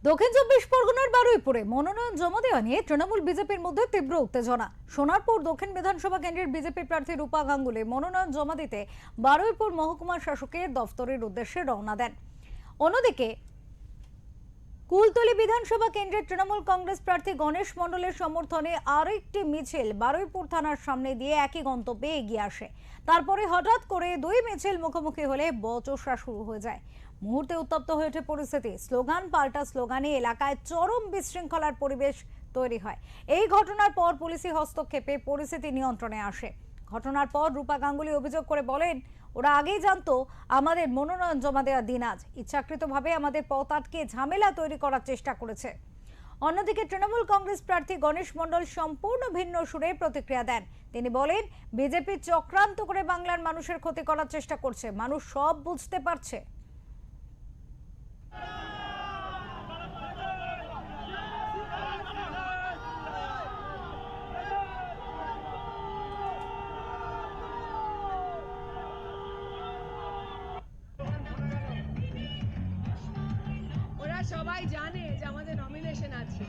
দক্ষিণ চব্বিশ পরগনার বারুইপুরে মনোনয়ন জমা দেওয়া নিয়ে তৃণমূল বিজেপির মধ্যে তীব্র উত্তেজনা। সোনারপুর দক্ষিণ বিধানসভা কেন্দ্রের বিজেপি প্রার্থী রূপা গাঙ্গুলি মনোনয়ন জমা দিতে বারুইপুর মহকুমা শাসকের দফতরের উদ্দেশ্যে রওনা দেন। অন্যদিকে কুলতলি বিধানসভা কেন্দ্রের তৃণমূল কংগ্রেস প্রার্থী গণেশ মণ্ডলের সমর্থনে আরেকটি মিছিল বারুইপুর থানার সামনে দিয়ে একই গন্তব্যে এগিয়ে আসে। তারপরে হঠাৎ করে দুই মিছিল মুখোমুখি হলে বচসা শুরু হয়ে যায়। মুহূর্তে উত্তপ্ত হয়ে ওঠে পরিস্থিতি। স্লোগান পাল্টা স্লোগানে এলাকায় চরম বিশৃঙ্খলার পরিবেশ তৈরি হয়। এই ঘটনার পর পুলিশি হস্তক্ষেপে পরিস্থিতি নিয়ন্ত্রণে আসে। ঘটনার পর রূপা গাঙ্গুলি অভিযোগ করে বলেন, ওরা আগেই জানতো আমাদের মনোনয়ন জমা দেওয়ার দিন আজ, ইচ্ছাকৃতভাবে আমাদের পথ আটকে ঝামেলা তৈরি করার চেষ্টা করেছে। অন্যদিকে তৃণমূল কংগ্রেস প্রার্থী গণেশ মণ্ডল সম্পূর্ণ ভিন্ন সুরে প্রতিক্রিয়া দেন। তিনি বলেন, বিজেপি চক্রান্ত করে বাংলার মানুষের ক্ষতি করার চেষ্টা করছে, মানুষ সব বুঝতে পারছে। ওরা সবাই জানে যে আমাদের নমিনেশন আছে,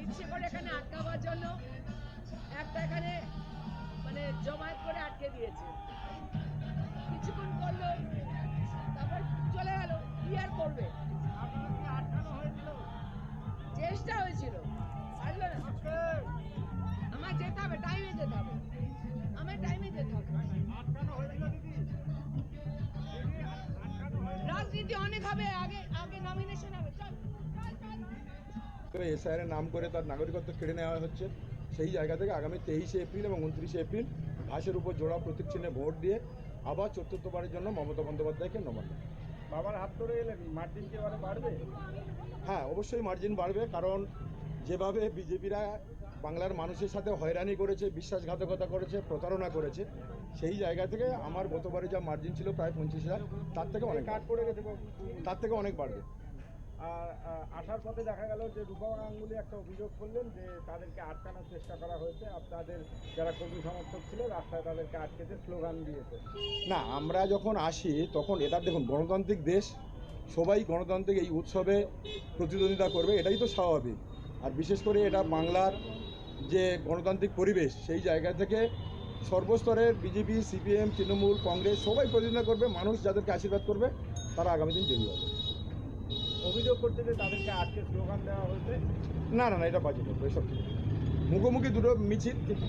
ইচ্ছে করে এখানে আটকাবার জন্য একটা এখানে মানে জমায়েত করে আটকে দিয়েছে। কিছুক্ষণ করলো, তারপর চলে গেল। কি আর করবে? চেষ্টা হয়েছিল, পারলো না। আমার যেতে হবে, টাইমে যেতে হবে, আমার টাইমে যেতে হবে। রাজনীতি অনেক হবে, আগে আগে নমিনেশন হবে। চল এসআইআর নাম করে তার নাগরিকত্ব কেড়ে নেওয়া হচ্ছে। সেই জায়গা থেকে আগামী 23শে এপ্রিল এবং 29শে এপ্রিল ঘাসের উপর জোড়া প্রতীক চিহ্নে ভোট দিয়ে আবার চতুর্থবারের জন্য মমতা বন্দ্যোপাধ্যায়কে নবান্ন। বাবার হাত ধরে এলেন, মার্জিন কি এবারে বাড়বে? হ্যাঁ, অবশ্যই মার্জিন বাড়বে, কারণ যেভাবে বিজেপিরা বাংলার মানুষের সাথে হয়রানি করেছে, বিশ্বাসঘাতকতা করেছে, প্রতারণা করেছে, সেই জায়গা থেকে আমার গতবারে যা মার্জিন ছিল প্রায় 25,000, তার থেকে অনেক কাট পড়ে গেছে, তার থেকে অনেক বাড়বে। আর আসার পথে দেখা গেল যে রূপা গাঙ্গুলি একটা অভিযোগ করলেন যে তাদেরকে আটকানোর চেষ্টা করা হয়েছে, আপনাদের যারা কর্মী সমর্থক ছিল রাস্তায় তাদেরকে আটকেছে, স্লোগান দিয়েছে। না, আমরা যখন আসি তখন এটা দেখুন, গণতান্ত্রিক দেশ, সবাই গণতান্ত্রিক এই উৎসবে প্রতিদ্বন্দ্বিতা করবে, এটাই তো স্বাভাবিক। আর বিশেষ করে এটা বাংলার যে গণতান্ত্রিক পরিবেশ, সেই জায়গা থেকে সর্বস্তরের বিজেপি, সিপিএম, তৃণমূল, কংগ্রেস সবাই প্রতিদ্বন্দ্বিতা করবে। মানুষ যাদেরকে আশীর্বাদ করবে তারা আগামী দিন জয়ী হবে। অভিযোগ করতে যে তাদেরকে আটকে স্লোগান দেওয়া হয়েছে। না না না, এটা বাজে কথা, এসব ঠিক না। মুখোমুখি দুটো মিছিল, কিন্তু